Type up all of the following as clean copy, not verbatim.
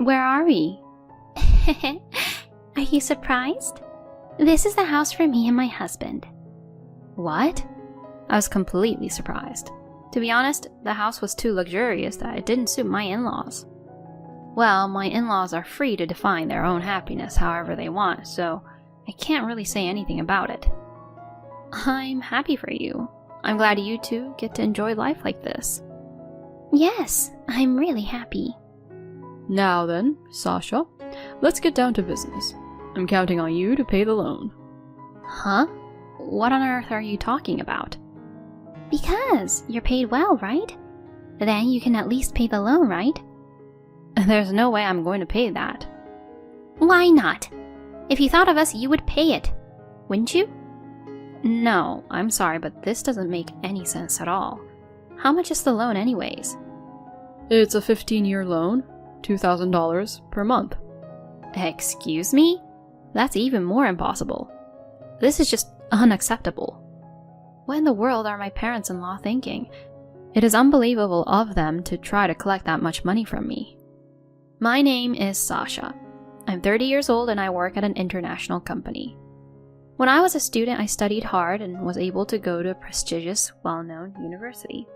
Where are we? Are you surprised? This is the house for me and my husband. What? I was completely surprised. To be honest, the house was too luxurious that it didn't suit my in-laws. Well, my in-laws are free to define their own happiness however they want, so I can't really say anything about it. I'm happy for you. I'm glad you two get to enjoy life like this. Yes, I'm really happy. Now then, Sasha, let's get down to business. I'm counting on you to pay the loan. Huh? What on earth are you talking about? Because you're paid well, right? Then you can at least pay the loan, right? There's no way I'm going to pay that. Why not? If you thought of us, you would pay it. Wouldn't you? No, I'm sorry, but this doesn't make any sense at all. How much is the loan anyways? It's a 15-year loan, $2,000 per month. Excuse me? That's even more impossible. This is just unacceptable. What in the world are my parents-in-law thinking? It is unbelievable of them to try to collect that much money from me. My name is Sasha. I'm 30 years old and I work at an international company. When I was a student, I studied hard and was able to go to a prestigious, well-known university.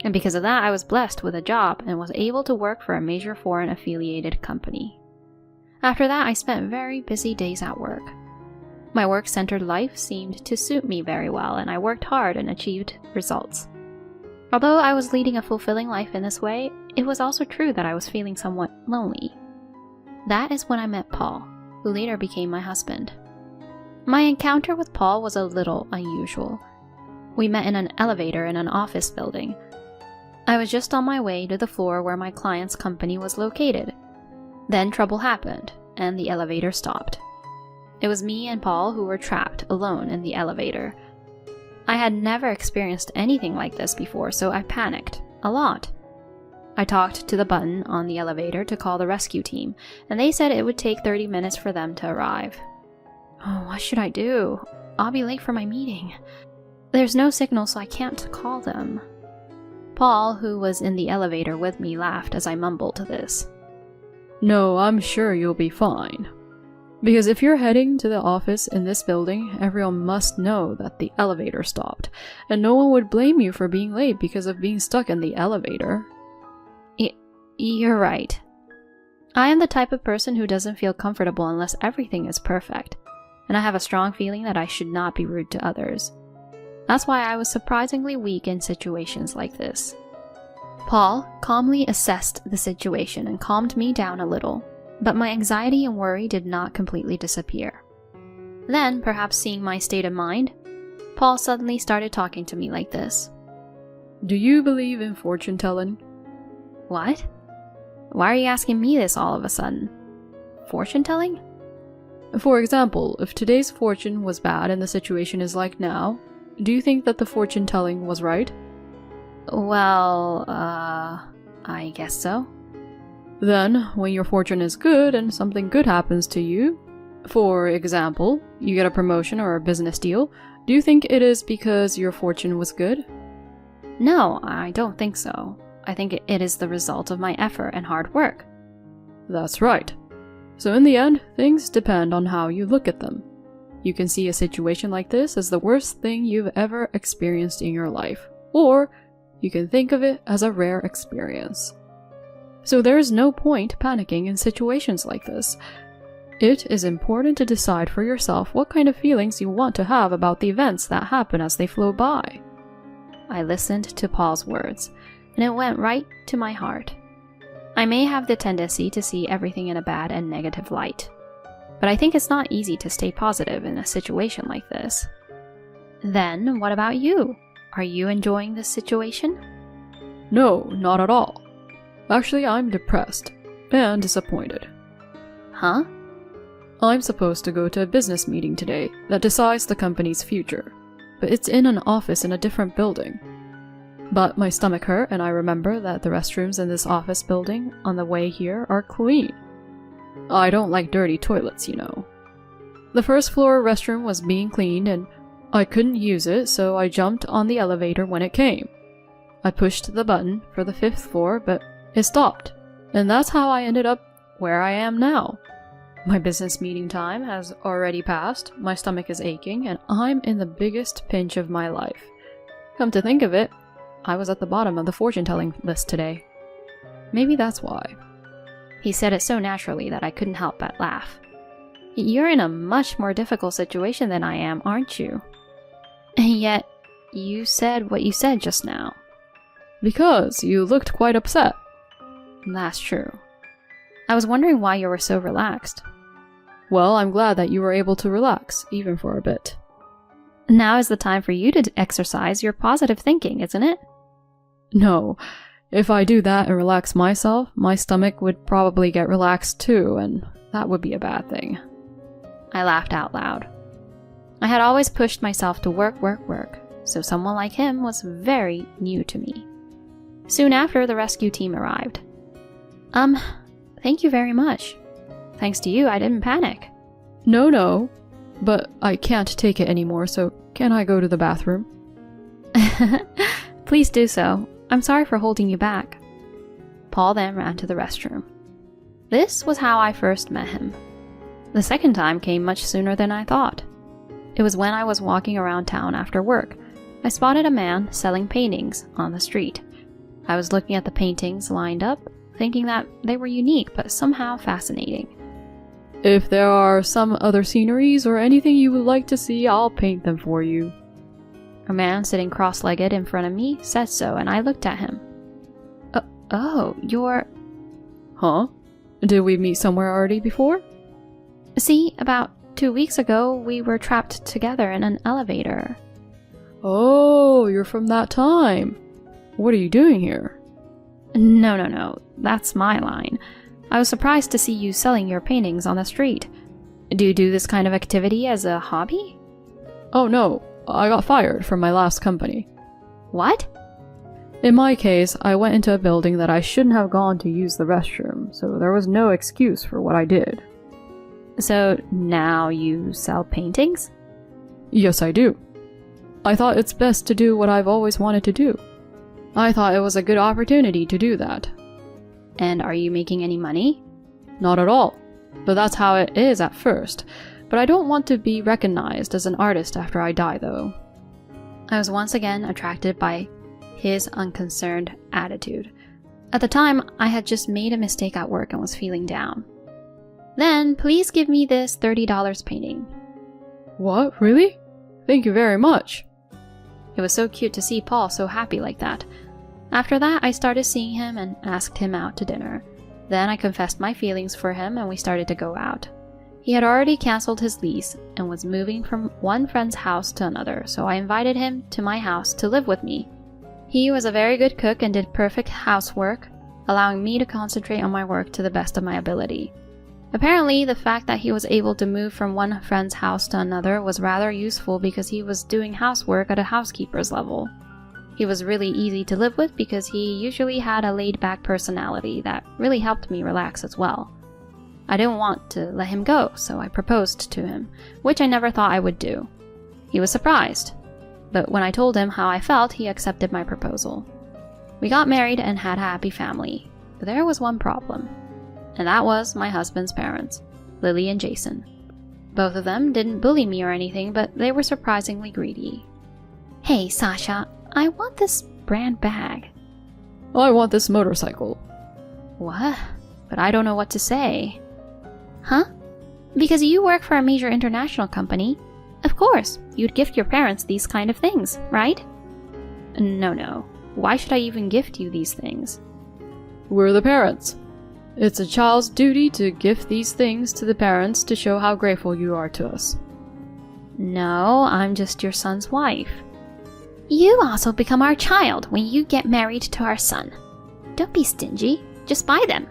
And because of that, I was blessed with a job and was able to work for a major foreign affiliated company. After that, I spent very busy days at work. My work-centered life seemed to suit me very well, and I worked hard and achieved results. Although I was leading a fulfilling life in this way, it was also true that I was feeling somewhat lonely. That is when I met Paul, who later became my husband. My encounter with Paul was a little unusual. We met in an elevator in an office building. I was just on my way to the floor where my client's company was located. Then trouble happened, and the elevator stopped. It was me and Paul who were trapped alone in the elevator. I had never experienced anything like this before, so I panicked a lot. I talked to the button on the elevator to call the rescue team, and they said it would take 30 minutes for them to arrive. Oh, what should I do? I'll be late for my meeting. There's no signal, so I can't call them. Paul, who was in the elevator with me, laughed as I mumbled this. No, I'm sure you'll be fine. Because if you're heading to the office in this building, everyone must know that the elevator stopped, and no one would blame you for being late because of being stuck in the elevator. You're right. I am the type of person who doesn't feel comfortable unless everything is perfect, and I have a strong feeling that I should not be rude to others. That's why I was surprisingly weak in situations like this. Paul calmly assessed the situation and calmed me down a little, but my anxiety and worry did not completely disappear. Then, perhaps seeing my state of mind, Paul suddenly started talking to me like this. Do you believe in fortune telling? What? Why are you asking me this all of a sudden? Fortune telling? For example, if today's fortune was bad and the situation is like now, do you think that the fortune telling was right? Well, I guess so. Then, when your fortune is good and something good happens to you, for example, you get a promotion or a business deal, do you think it is because your fortune was good? No, I don't think so. I think it is the result of my effort and hard work. That's right. So in the end, things depend on how you look at them. You can see a situation like this as the worst thing you've ever experienced in your life, or you can think of it as a rare experience. So there is no point panicking in situations like this. It is important to decide for yourself what kind of feelings you want to have about the events that happen as they flow by. I listened to Paul's words, and it went right to my heart. I may have the tendency to see everything in a bad and negative light, but I think it's not easy to stay positive in a situation like this. Then, what about you? Are you enjoying this situation? No, not at all. Actually, I'm depressed and disappointed. Huh? I'm supposed to go to a business meeting today that decides the company's future, but it's in an office in a different building. But my stomach hurt, and I remember that the restrooms in this office building on the way here are clean. I don't like dirty toilets, you know. The first floor restroom was being cleaned, and I couldn't use it, so I jumped on the elevator when it came. I pushed the button for the 5th floor, but it stopped, and that's how I ended up where I am now. My business meeting time has already passed, my stomach is aching, and I'm in the biggest pinch of my life. Come to think of it, I was at the bottom of the fortune-telling list today. Maybe that's why. He said it so naturally that I couldn't help but laugh. You're in a much more difficult situation than I am, aren't you? And yet, you said what you said just now. Because you looked quite upset. That's true. I was wondering why you were so relaxed. Well, I'm glad that you were able to relax, even for a bit. Now is the time for you to exercise your positive thinking, isn't it? No. If I do that and relax myself, my stomach would probably get relaxed too, and that would be a bad thing. I laughed out loud. I had always pushed myself to work, so someone like him was very new to me. Soon after, the rescue team arrived. Thank you very much. Thanks to you, I didn't panic. No, but I can't take it anymore, so can I go to the bathroom? Please do so. I'm sorry for holding you back. Paul then ran to the restroom. This was how I first met him. The second time came much sooner than I thought. It was when I was walking around town after work. I spotted a man selling paintings on the street. I was looking at the paintings lined up, thinking that they were unique but somehow fascinating. If there are some other sceneries or anything you would like to see, I'll paint them for you. A man sitting cross-legged in front of me said so, and I looked at him. Oh, you're... Huh? Did we meet somewhere already before? See, about 2 weeks ago, we were trapped together in an elevator. Oh, you're from that time. What are you doing here? No, that's my line. I was surprised to see you selling your paintings on the street. Do you do this kind of activity as a hobby? Oh no, I got fired from my last company. What? In my case, I went into a building that I shouldn't have gone to use the restroom, so there was no excuse for what I did. So now you sell paintings? Yes, I do. I thought it's best to do what I've always wanted to do. I thought it was a good opportunity to do that. And are you making any money? Not at all. But that's how it is at first. But I don't want to be recognized as an artist after I die, though. I was once again attracted by his unconcerned attitude. At the time, I had just made a mistake at work and was feeling down. Then, please give me this $30 painting. What? Really? Thank you very much. It was so cute to see Paul so happy like that. After that, I started seeing him and asked him out to dinner. Then I confessed my feelings for him and we started to go out. He had already canceled his lease and was moving from one friend's house to another, so I invited him to my house to live with me. He was a very good cook and did perfect housework, allowing me to concentrate on my work to the best of my ability. Apparently, the fact that he was able to move from one friend's house to another was rather useful because he was doing housework at a housekeeper's level. He was really easy to live with because he usually had a laid-back personality that really helped me relax as well. I didn't want to let him go, so I proposed to him, which I never thought I would do. He was surprised, but when I told him how I felt, he accepted my proposal. We got married and had a happy family, but there was one problem. And that was my husband's parents, Lily and Jason. Both of them didn't bully me or anything, but they were surprisingly greedy. Hey, Sasha, I want this brand bag. I want this motorcycle. What? But I don't know what to say. Huh? Because you work for a major international company. Of course, you'd gift your parents these kind of things, right? No. Why should I even gift you these things? We're the parents. It's a child's duty to gift these things to the parents to show how grateful you are to us. No, I'm just your son's wife. You also become our child when you get married to our son. Don't be stingy, just buy them.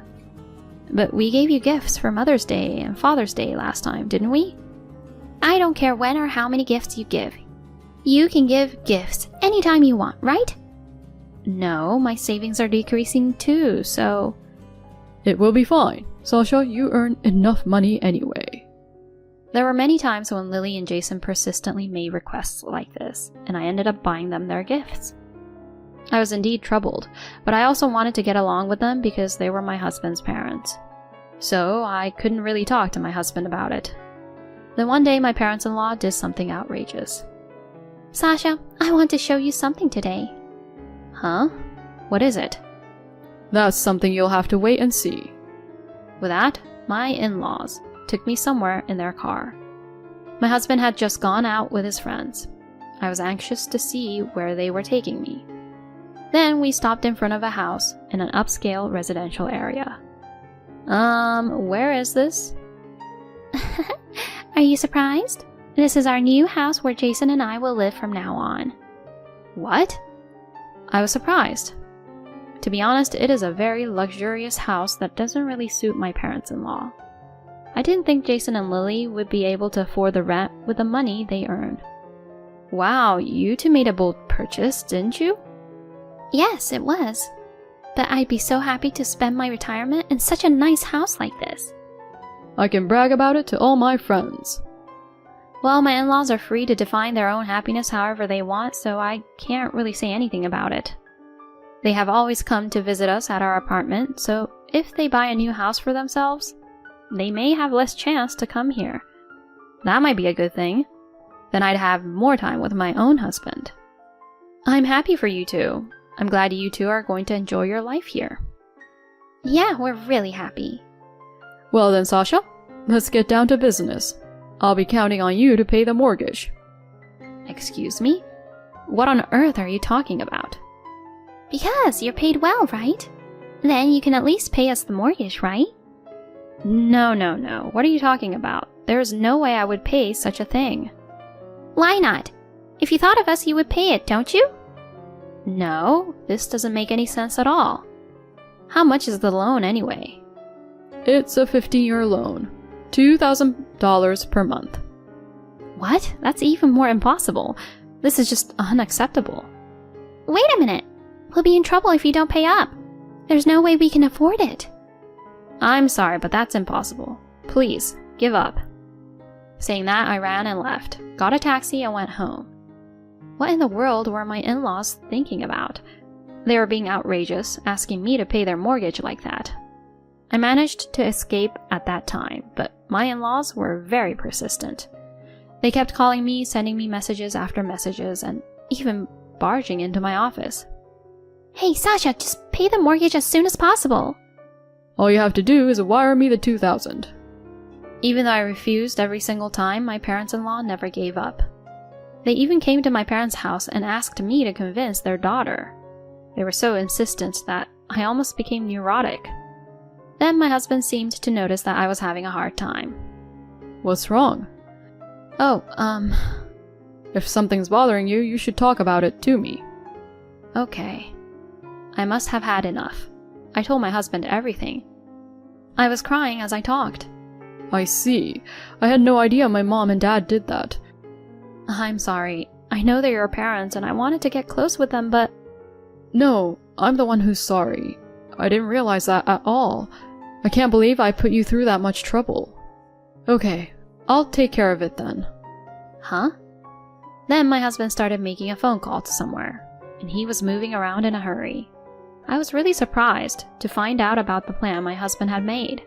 But we gave you gifts for Mother's Day and Father's Day last time, didn't we? I don't care when or how many gifts you give. You can give gifts anytime you want, right? No, my savings are decreasing too, so... It will be fine. Sasha, you earn enough money anyway. There were many times when Lily and Jason persistently made requests like this, and I ended up buying them their gifts. I was indeed troubled, but I also wanted to get along with them because they were my husband's parents. so I couldn't really talk to my husband about it. Then one day my parents-in-law did something outrageous. Sasha, I want to show you something today. Huh? What is it? That's something you'll have to wait and see. With that, my in-laws took me somewhere in their car. My husband had just gone out with his friends. I was anxious to see where they were taking me. Then we stopped in front of a house in an upscale residential area. Where is this? Are you surprised? This is our new house where Jason and I will live from now on. What? I was surprised. To be honest, it is a very luxurious house that doesn't really suit my parents-in-law. I didn't think Jason and Lily would be able to afford the rent with the money they earn. Wow, you two made a bold purchase, didn't you? Yes, it was. But I'd be so happy to spend my retirement in such a nice house like this. I can brag about it to all my friends. Well, my in-laws are free to define their own happiness however they want, so I can't really say anything about it. They have always come to visit us at our apartment, so if they buy a new house for themselves, they may have less chance to come here. That might be a good thing. Then I'd have more time with my own husband. I'm happy for you two. I'm glad you two are going to enjoy your life here. Yeah, we're really happy. Well then, Sasha, let's get down to business. I'll be counting on you to pay the mortgage. Excuse me? What on earth are you talking about? Because you're paid well, right? Then you can at least pay us the mortgage, right? No. What are you talking about? There's no way I would pay such a thing. Why not? If you thought of us, you would pay it, don't you? No, this doesn't make any sense at all. How much is the loan anyway? It's a 15-year loan. $2,000 per month. What? That's even more impossible. This is just unacceptable. Wait a minute. We'll be in trouble if you don't pay up. There's no way we can afford it. I'm sorry, but that's impossible. Please, give up. Saying that, I ran and left, got a taxi and went home. What in the world were my in-laws thinking about? They were being outrageous, asking me to pay their mortgage like that. I managed to escape at that time, but my in-laws were very persistent. They kept calling me, sending me messages after messages, and even barging into my office. Hey, Sasha, just pay the mortgage as soon as possible. All you have to do is wire me the $2,000. Even though I refused every single time, my parents-in-law never gave up. They even came to my parents' house and asked me to convince their daughter. They were so insistent that I almost became neurotic. Then my husband seemed to notice that I was having a hard time. What's wrong? Oh, If something's bothering you, you should talk about it to me. Okay. I must have had enough. I told my husband everything. I was crying as I talked. I see. I had no idea my mom and dad did that. I'm sorry. I know they're your parents and I wanted to get close with them, but... No, I'm the one who's sorry. I didn't realize that at all. I can't believe I put you through that much trouble. Okay, I'll take care of it then. Huh? Then my husband started making a phone call to somewhere, and he was moving around in a hurry. I was really surprised to find out about the plan my husband had made.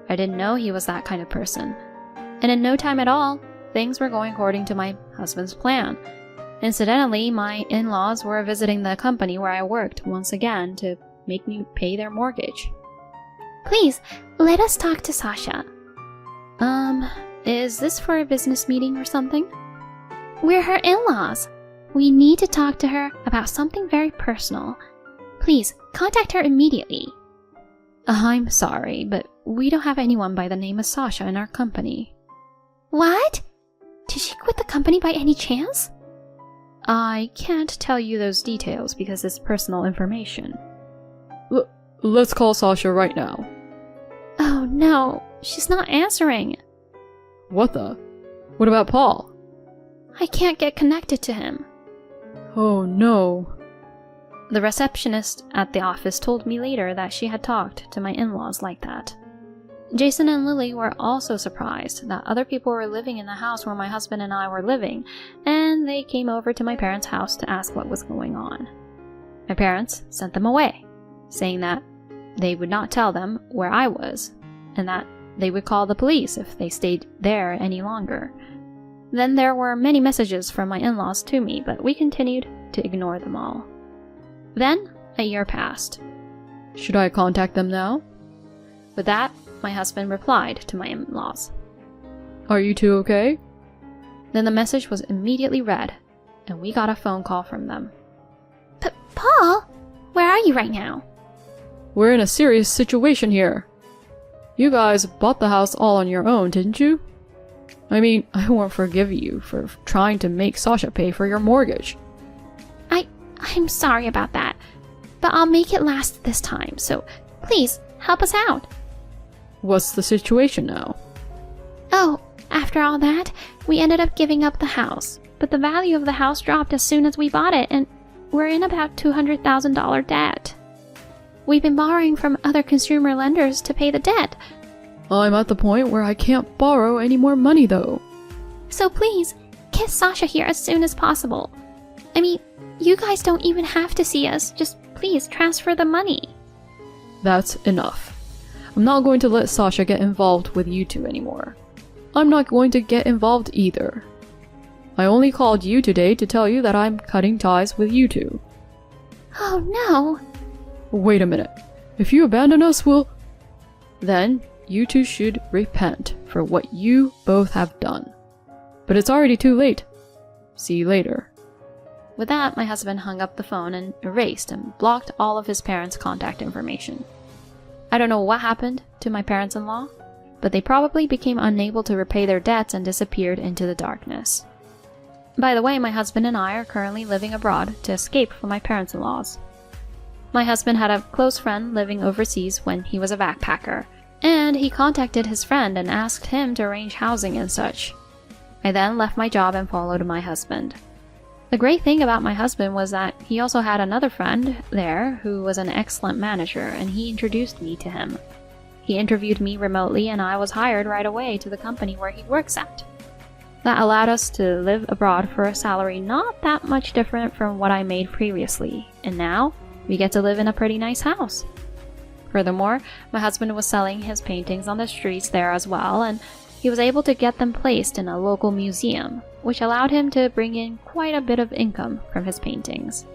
I didn't know he was that kind of person. And in no time at all, things were going according to my husband's plan. Incidentally, my in-laws were visiting the company where I worked once again to make me pay their mortgage. Please, let us talk to Sasha. Is this for a business meeting or something? We're her in-laws. We need to talk to her about something very personal. Please, contact her immediately. I'm sorry, but we don't have anyone by the name of Sasha in our company. What? Did she quit the company by any chance? I can't tell you those details because it's personal information. Let's call Sasha right now. Oh no, she's not answering. What the? What about Paul? I can't get connected to him. Oh no. The receptionist at the office told me later that she had talked to my in-laws like that. Jason and Lily were also surprised that other people were living in the house where my husband and I were living, and they came over to my parents' house to ask what was going on. My parents sent them away, saying that they would not tell them where I was, and that they would call the police if they stayed there any longer. Then there were many messages from my in-laws to me, but we continued to ignore them all. Then, a year passed. Should I contact them now? With that, my husband replied to my in-laws. Are you two okay? Then the message was immediately read, and we got a phone call from them. But Paul, where are you right now? We're in a serious situation here. You guys bought the house all on your own, didn't you? I mean, I won't forgive you for trying to make Sasha pay for your mortgage. I'm sorry about that, but I'll make it last this time, so please help us out. What's the situation now? Oh, after all that, we ended up giving up the house, but the value of the house dropped as soon as we bought it, and we're in about $200,000 debt. We've been borrowing from other consumer lenders to pay the debt. I'm at the point where I can't borrow any more money though. So please, get Sasha here as soon as possible. I mean, you guys don't even have to see us, just please transfer the money. That's enough. I'm not going to let Sasha get involved with you two anymore. I'm not going to get involved either. I only called you today to tell you that I'm cutting ties with you two. Oh no! Wait a minute. If you abandon us, then you two should repent for what you both have done. But it's already too late. See you later. With that, my husband hung up the phone and erased and blocked all of his parents' contact information. I don't know what happened to my parents-in-law, but they probably became unable to repay their debts and disappeared into the darkness. By the way, my husband and I are currently living abroad to escape from my parents-in-laws. My husband had a close friend living overseas when he was a backpacker, and he contacted his friend and asked him to arrange housing and such. I then left my job and followed my husband. The great thing about my husband was that he also had another friend there who was an excellent manager, and he introduced me to him. He interviewed me remotely, and I was hired right away to the company where he works at. That allowed us to live abroad for a salary not that much different from what I made previously, and now we get to live in a pretty nice house. Furthermore, my husband was selling his paintings on the streets there as well, and he was able to get them placed in a local museum, which allowed him to bring in quite a bit of income from his paintings.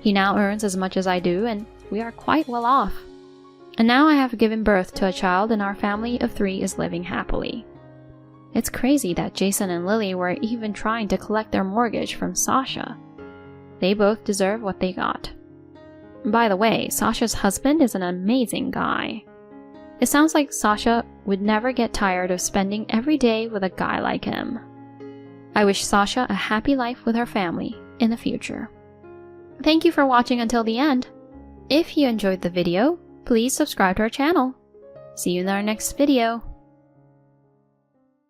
He now earns as much as I do, and we are quite well off. And now I have given birth to a child, and our family of 3 is living happily. It's crazy that Jason and Lily were even trying to collect their mortgage from Sasha. They both deserve what they got. By the way, Sasha's husband is an amazing guy. It sounds like Sasha would never get tired of spending every day with a guy like him. I wish Sasha a happy life with her family in the future. Thank you for watching until the end. If you enjoyed the video, please subscribe to our channel. See you in our next video.